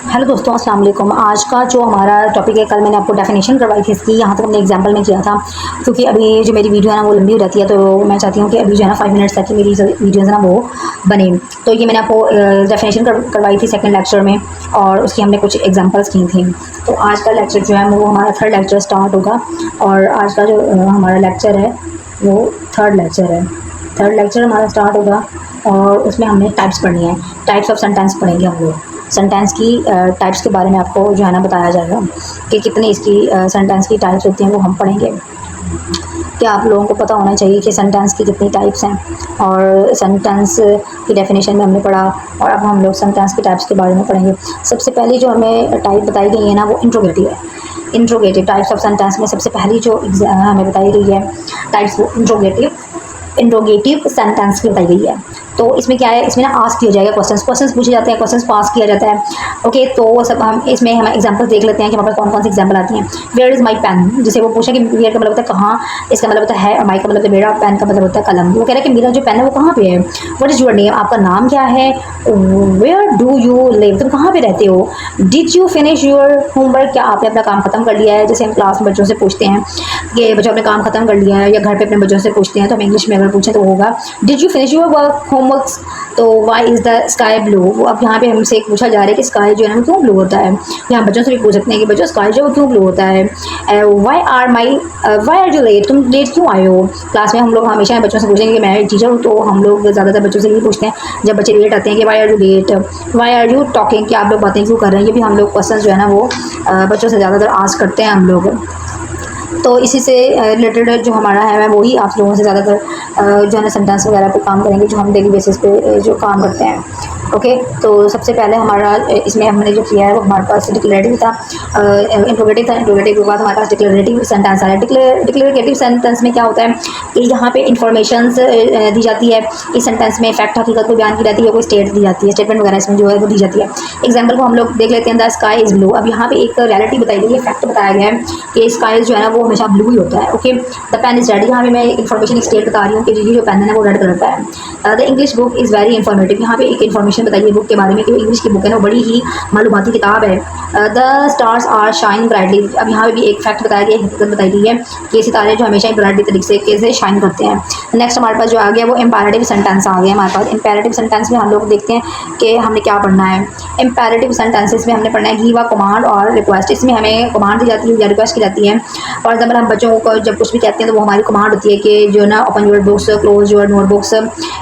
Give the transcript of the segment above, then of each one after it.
Hello दोस्तों, अस्सलाम वालेकुम। आज का जो हमारा टॉपिक है, कल मैंने आपको डेफिनेशन करवाई थी इसकी, यहाँ तक हमने एग्जांपल में किया था। क्योंकि अभी जो मेरी वीडियो है ना वो लंबी हो जाती है, तो मैं चाहती हूँ कि अभी जो है ना 5 मिनट्स तक की मेरी वीडियोज़ है ना वो बने। तो ये मैंने आपको डेफिनेशन करवाई थी सेकंड लेक्चर में, और उसकी हमने कुछ एग्जांपल्स की थी। तो आज का लेक्चर जो है वो हमारा थर्ड लेक्चर स्टार्ट होगा, और आज का जो हमारा लेक्चर है वो थर्ड लेक्चर है। थर्ड लेक्चर हमारा स्टार्ट होगा और उसमें हमने टाइप्स पढ़नी है। टाइप्स ऑफ सेंटेंस पढ़ेंगे हम लोग। सेंटेंस की टाइप्स के बारे में आपको जो है ना बताया जाएगा कि कितनी इसकी सेंटेंस की टाइप्स होती हैं, वो हम पढ़ेंगे। क्या आप लोगों को पता होना चाहिए कि सेंटेंस की कितनी टाइप्स हैं, और सेंटेंस की डेफिनेशन में हमने पढ़ा, और अब हम लोग सेंटेंस की टाइप्स के बारे में पढ़ेंगे। सबसे पहली जो हमें टाइप बताई गई है ना वो इंट्रोगेटिव है। इंट्रोगेटिव टाइप्स ऑफ सेंटेंस में सबसे पहली जो हमें बताई गई है टाइप्स, वो इंट्रोगेटिव सेंटेंस की बताई गई है। तो इसमें क्या है, इसमें ना आस्क किया जाएगा, क्वेश्चंस पूछे जाते हैं, क्वेश्चंस पास किया जाता है। ओके, तो वो सब हम इसमें हम एग्जांपल देख लेते हैं कि हमारे पास कौन कौन सी एग्जांपल आती हैं। वेयर इज़ माई पेन, जैसे वो पूछा कि वेयर का मतलब होता है कहाँ, इसका मतलब होता है, और माई का मतलब मेरा, पेन का मतलब होता है कलम। वो कह रहा है कि मेरा जो पेन है वो कहाँ पे है। व्हाट इज़ योर नेम, आपका नाम क्या है। वेयर डू यू लिव, तुम कहाँ पे रहते हो। Did you finish your homework, क्या आपने अपना काम खत्म कर लिया है। जैसे हम क्लास में बच्चों से पूछते हैं कि बच्चों अपने काम खत्म कर लिया है, या घर पे अपने बच्चों से पूछते हैं, तो हम इंग्लिश में अगर पूछें तो होगा did you finish your work homeworks. तो why is the sky blue, वो अब यहाँ पे हमसे पूछा जा रहा है कि स्काई जो है ना क्यों ब्लू होता है। या हम बच्चों से भी पूछ सकते हैं कि बच्चों स्काई जो है वो क्यों ब्लू होता है। वाई आर यू लेट, तुम लेट क्यों आए हो। क्लास में हम लोग हमेशा बच्चों से पूछेंगे कि मैं टीचर हूँ, तो हम लोग ज़्यादातर बच्चों से यही पूछते हैं जब बच्चे लेट आते हैं कि why are you late, why are you talking, कि आप लोग बातें क्यों कर रहे हैं। ये भी हम लोग क्वेश्चन जो है ना वो बच्चों से ज़्यादातर आस्क करते हैं हम लोग। तो इसी से रिलेटेड जो हमारा है मैं वही आप लोगों से ज़्यादातर जो है ना सेंटेंस वगैरह पे काम करेंगे, जो हम डेली बेसिस पे जो काम करते हैं। ओके, तो सबसे पहले हमारा इसमें हमने जो किया है वो हमारे पास डिक्लेरेटिव था, इंट्रोगेटिव था। इंट्रोगेटिव के बाद हमारे पास डिक्लेरेटिव सेंटेंस आया। डिक्लेरेटिव सेंटेंस में क्या होता है कि यहाँ पे इन्फॉर्मेशन दी जाती है। इस सेंटेंस में फैक्ट हकीकत को बयान की जाती है, कोई स्टेट दी जाती है, स्टेटमेंट वगैरह इसमें जो है वो दी जाती है। एग्जाम्पल को हम लोग देख लेते हैं, द स्काई इज़ ब्लू। अब यहाँ पे एक रियलिटी बताई गई है, फैक्ट बताया गया है कि स्काई जो है ना वो हमेशा ब्लू ही होता है। Okay, the pen is red, यहाँ पे मैं इन्फॉर्मेशन स्टेट बता रही हूँ कि ये जो पेन है ना वो रेड कलर का है। The English book is very informative, यहाँ पे एक इन्फॉर्मेशन बताइए बुक के बारे में कि इंग्लिश की बुक है ना वो बड़ी ही मालूमाती किताब है। The stars are shine brightly, अब यहाँ पे भी एक फैक्ट बताया गया, हकीकत बताई गई है कि सितारे जो हमेशा ब्राइटली तरीके से शाइन करते हैं। नेक्स्ट हमारे पास जो आ गया वो इम्पेरेटिव सेंटेंस आ गया हमारे पास। इम्पेरेटिव सेंटेंस में हम लोग देखते हैं कि हमने क्या पढ़ना है। इम्पेरेटिव सेंटेंसेस में हमने पढ़ना है गिव अ कमांड और रिक्वेस्ट। इसमें हमें कमांड दी जाती है या रिक्वेस्ट की जाती है। फॉर एग्जाम्पल हम बच्चों को जब कुछ भी कहते हैं तो वो हमारी कमांड होती है कि जो ना open your books, close your notebooks,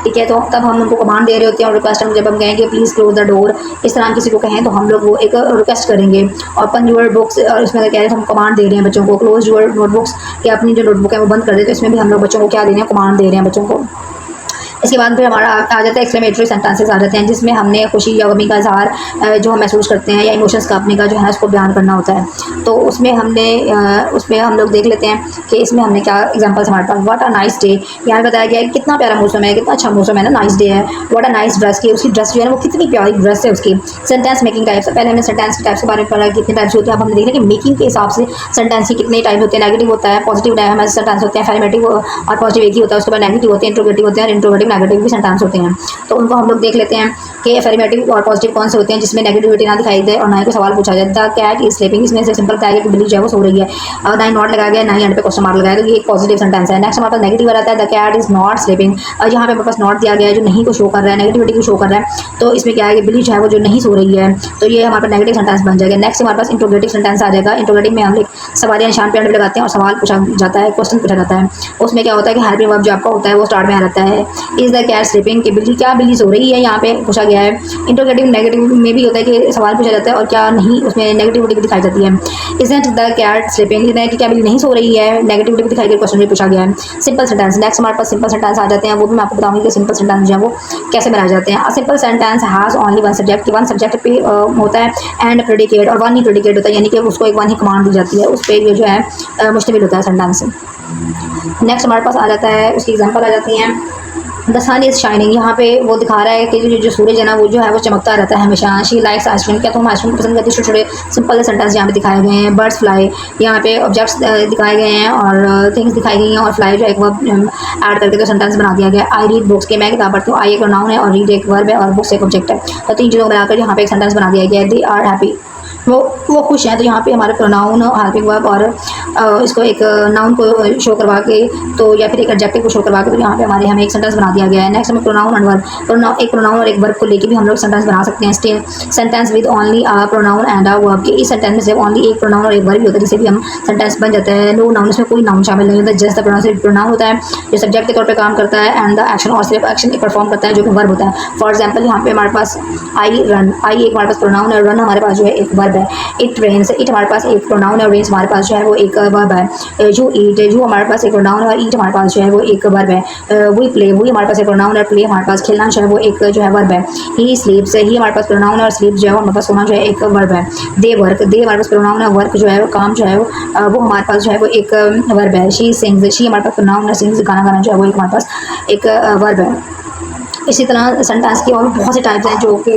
ठीक है। तो तब हम उनको कमांड दे रहे होते हैं, और रिक्वेस्ट हम जब हम कहेंगे प्लीज़ क्लोज द डोर, इस तरह किसी को कहें तो हम लोग वो एक रिक्वेस्ट करेंगे। ओपन योर बुक्स, और इसमें अगर कह रहे हैं तो हम कमांड दे रहे हैं बच्चों को। क्लोज योर नोटबुक्स, कि अपनी जो नोटबुक है वो बंद कर दे, तो इसमें भी हम लोग बच्चों को क्या दे रहे हैं, कमांड दे रहे हैं बच्चों को। इसके बाद फिर हमारा आ जाता है एक्सक्लेमेटरी सेंटेंसेस आ जाते हैं, जिसमें हमने खुशी या गमी का इजहार जो हम महसूस करते हैं, या इमोशंस का अपने का जो है उसको बयान करना होता है। तो उसमें हम लोग देख लेते हैं कि इसमें हमने क्या एग्जांपल्स हमारे पास। व्हाट अ नाइस डे, यहाँ बताया गया है कितना प्यारा मौसम है, कितना अच्छा मौसम है ना, नाइस डे है। व्हाट अ नाइस ड्रेस, की उसकी ड्रेस जो है ना वो कितनी प्यारी ड्रेस है उसकी। सेंटेंस मेकिंग टाइप्स, पहले हमने सेंटेंस के टाइप्स के बारे में पढ़ा कितने टाइप्स होते हैं। अब हमने देखा कि मेकिंग के हिसाब से सेंटेंस के कितने टाइप होते हैं। नेगेटिव होता है, पॉजिटिव सेंटेंस होते हैं, अफर्मेटिव और पॉजिटिव एक ही होता है, उसके बाद नेगेटिव होते हैं, इंट्रोगेटिव होते हैं, और इंट्रोगेटिव नेगेटिव भी सेंटेंस होते हैं। तो उनको हम लोग देख लेते हैं कि अफर्मेटिव और पॉजिटिव कौन से होते हैं, जिसमें नेगेटिविटी ना दिखाई दे और ना ही कोई सवाल पूछा जाए। द कैट इज स्लीपिंग, इसमें से सिंपल बताया गया कि बिल्ली जो है वो सो रही है, और ना ही नॉट लगाया गया, ना ही एंड पे क्वेश्चन मार्क लगाया, तो ये एक पॉजिटिव सेंटेंस है। नेक्स्ट हमारे पास नेगेटिव आता है, the cat is not sleeping, और यहाँ पे हमारे पास नॉट दिया गया है जो नहीं को शो कर रहा है, नेगेटिविटी को शो कर रहा है। तो इसमें क्या है कि बिल्ली जो है वो जो नहीं सो रही है, तो ये हमारे पास नेगेटिव सेंटेंस बन जाएगा। नेक्स्ट हमारे पास इंट्रोगेटिव सेंटेंस आ जाएगा। इंट्रोगेटिव में हम लोग सवाल या निशान पे एंड पे लगाते हैं और सवाल पूछा जाता है, क्वेश्चन पूछा जाता है। उसमें क्या होता है कि हेल्पिंग वर्ब जो आपका होता है वो स्टार्ट में आ जाता है। इज द कैट स्लीपिंग, कि बिल्ली क्या बिल्ली सो रही है, यहाँ पे पूछा गया है। इंट्रोगेटिव नेगेटिव में भी होता है कि सवाल पूछा जाता है और क्या नहीं, उसमें नेगेटिविटी भी दिखाई जाती है। इजंट द कैट स्लीपिंग, कि क्या बिल्ली नहीं सो रही है, नेगेटिविटी भी दिखाई गई, क्वेश्चन में पूछा गया है। सिंपल सेंटेंस, नेक्स्ट हमारे पास सिंपल सेंटेंस आ जाते हैं, वो भी मैं आपको बताऊंगी कि सिंपल सेंटेंस जो है वो कैसे बनाए जाते हैं। Simple sentence has only one subject, कि वन सब्जेक्ट पे होता है, एंड प्रेडिकेट, और वन ही प्रेडिकेट होता है, यानी कि उसको एक वन ही कमांड दी जाती है, उस पर जो है मुश्तमिल होता है सेंटेंस। नेक्स्ट हमारे पास आ जाता है, उसकी एग्जाम्पल आ जाती हैं। द सन इज़ शाइनिंग, यहाँ पे वो दिखा रहा है कि जो सूरज है ना वो जो है वो चमकता रहता है हमेशा। शी लाइक्स आइसक्रीम, क्या तुम आइसक्रीम पसंद करती है? छोटे छोटे सिंपल सेंटेंस यहाँ पे दिखाए गए हैं। बर्ड्स फ्लाई, यहाँ पे ऑब्जेक्ट्स दिखाए गए हैं और थिंग्स दिखाई गई हैं, और फ्लाई जो एक वर्ब ऐड करके तो सेंटेंस बना दिया गया। आई रीड बुक्स, के मैं किताब पढ़ती हूँ। आई एक प्रोनाउन है और रीड एक वर्ब है और बुक्स एक ऑब्जेक्ट है, तो तीन चीज़ों को मिलाकर यहाँ पे एक सेंटेंस बना दिया गया है। दे आर हैप्पी, वो खुश हैं, तो यहाँ पे हमारे प्रोनाउन हेल्पिंग वर्ब और इसको एक नाउन को शो करवा के तो या फिर एक एडजेक्टिव को शो करवा के तो यहाँ पे हमें एक सेंटेंस बना दिया गया है। नेक्स्ट हमें प्रोनाउन एंड वर्ब, एक प्रोनाउन और एक वर्ब को लेके भी हम लोग सेंटेंस बना सकते हैं। Sentence with only a pronoun and a verb, कि इस सेंटेंस में सिर्फ ओनली एक प्रोनाउन और एक वर्ब भी होता है, जिससे भी हम सेंटेंस बन जाता है। नो नाउन, इसमें कोई नाउन शामिल नहीं होता, जस्ट द प्रोनाउन होता है जो सब्जेक्ट के तौर पर काम करता है, एंड द एक्शन, और सिर्फ एक्शन परफॉर्म करता है जो कि वर्ब होता है। फॉर एग्जाम्पल यहाँ पे हमारे पास आई रन, आई एक हमारे पास प्रोनाउन है, रन हमारे पास जो है एक वर्ब है। इट रेन्स, इट हमारे पास एक प्रोनाउन है और रेन्स हमारे पास जो है वो एक वर्ब है। यू ईट, यू हमारे पास एक प्रोनाउन है और ईट हमारे पास जो है वो एक वर्ब है। वी प्ले, वी हमारे पास एक प्रोनाउन है और प्ले हमारे पास खेलना जो है वो एक जो है वर्ब है। ही स्लीप्स, ही हमारे पास प्रोनाउन है और स्लीप जो है हमारे पास सोना जो है एक वर्ब है। दे वर्क, दे हमारे पास प्रोनाउन है, वर्क जो है वो काम जो है वो हमारे पास जो है वो एक वर्ब है। शी सिंग्स, शी हमारे पास प्रोनाउन है, सिंग्स गाना गाना जो है वो एक हमारे पास एक वर्ब है। इसी तरह सेंटेंस की और बहुत से टाइप्स हैं जो कि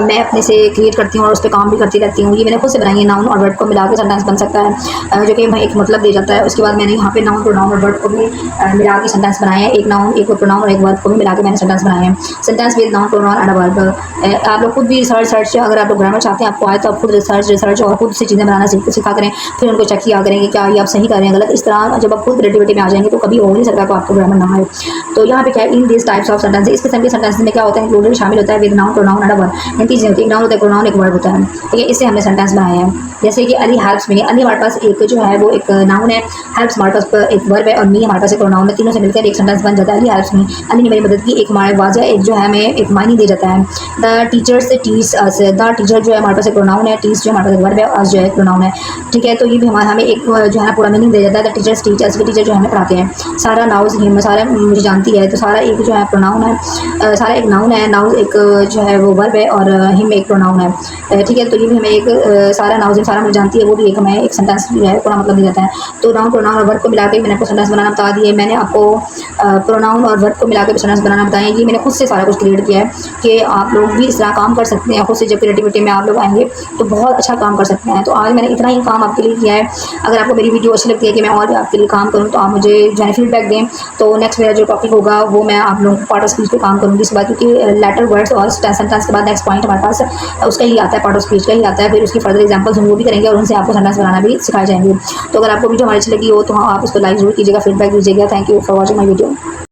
मैं अपने से क्रिएट करती हूँ और उस पर काम भी करती रहती हूँ। ये मैंने खुद से बनाई है, नाउन और वर्ड को मिला के सेंटेंस बन सकता है जो कि एक मतलब दे जाता है। उसके बाद मैंने यहाँ पे नाउन प्रोनाउन और वर्ड को भी मिला के सेंटेंस बनाए हैं। एक नाउन, एक प्रोनाउन और एक वर्ड को भी मिला के मैंने सेंटेंस बनाए हैं। Sentence with noun pronoun and verb, आप लोग खुद भी रिसर्च अगर आप लोग ग्रामर चाहते हैं आपको आए तो आप खुद रिसर्च और खुद से चीज़ें बनाना सीखा करें, फिर उनको चेक किया करें कि क्या ये आप सही कर रहे हैं गलत। इस तरह जब आप खुद क्रिएटिविटी में आ जाएंगे तो कभी हो नहीं सकता तो आपको ग्रामर ना आए। तो यहाँ पे क्या है, in this types of sentence, इस किस्म के सेंटेंस में क्या होता है, इंक्लूडेड शामिल होता है with noun pronoun and verb. इन तीन चीजें होती है, नाउन होता है, प्रोनाउन एक वर्ब होता है। ठीक है, इससे हमने सेंटेंस बनाया है। जैसे कि अली हेल्प्स मी, अली हमारे पास एक जो है वो एक नाउन है, हेल्प्स हमारे पास एक वर्ब है और मी हमारे पास एक प्रोनाउन है। तीनों से मिलकर एक सेंटेंस बन जाता है, अली हेल्प्स मी, अली ने मेरी मदद की। एक हमारे वाज़ह एक जो है हमें एक मायने दे जाता है। The teachers teach us, the teacher जो है हमारे पास एक प्रोनाउन है, टीच जो हमारे पास एक वर्ब है, अस जो है एक प्रोनाउन है। ठीक है, तो ये भी हमें एक जो है पूरा मीनिंग दे जाता है। The teachers teach us, teacher जो हमें पढ़ाते हैं। सारा नाउज हिम, सारा मुझे जानती है, तो सारा एक जो है प्रोनाउन है, सारा एक नाउन है, नाउज एक जो है वो वर्ब है और हिम एक प्रोनाउन है। ठीक है, तो ये भी हमें एक सारा नाउज सारा मुझे जानती है, वो भी एक हमें एक सेंटेंस जो है पूरा मतलब दे जाता है। तो नाउन प्रोनाउन और वर्ब को मिला के मैंने आपको सेंटेंस बनाना बता दिए। मैंने आपको प्रोनाउन और वर्ब को मिला के सेंटेंस बनाना बताया। ये मैंने खुद से सारा कुछ क्रिएट किया है कि आप लोग भी इस तरह काम कर सकते हैं। खुद से जब क्रिएटिविटी में आप लोग आएंगे तो बहुत अच्छा काम कर सकते हैं। तो आज मैंने इतना ही काम आपके लिए किया है। अगर आपको मेरी वीडियो अच्छी लगती है कि मैं और भी आपके लिए काम करूँ तो आप मुझे जो है फीडबैक दें। तो नेक्स्ट मेरा जो टॉपिक होगा वो मैं आप लोगों को पार्ट ऑफ स्पीच पे काम करूँगी इसके बाद, क्योंकि लेटर वर्ड्स और सेंटेंस के बाद नेक्स्ट पॉइंट हमारे पास उसका ही आता है, पार्ट ऑफ स्पीच का ही आता है। फिर उसकी फर्दर एग्जांपल्स हम वो भी करेंगे और उनसे आपको सेंटेंस बनाना भी सिखाए जाएंगे। तो अगर आपको वीडियो हमारी अच्छी लगी हो तो आप उसको लाइक जरूर कीजिएगा, फीडबैक दीजिएगा। Thank you for watching my video.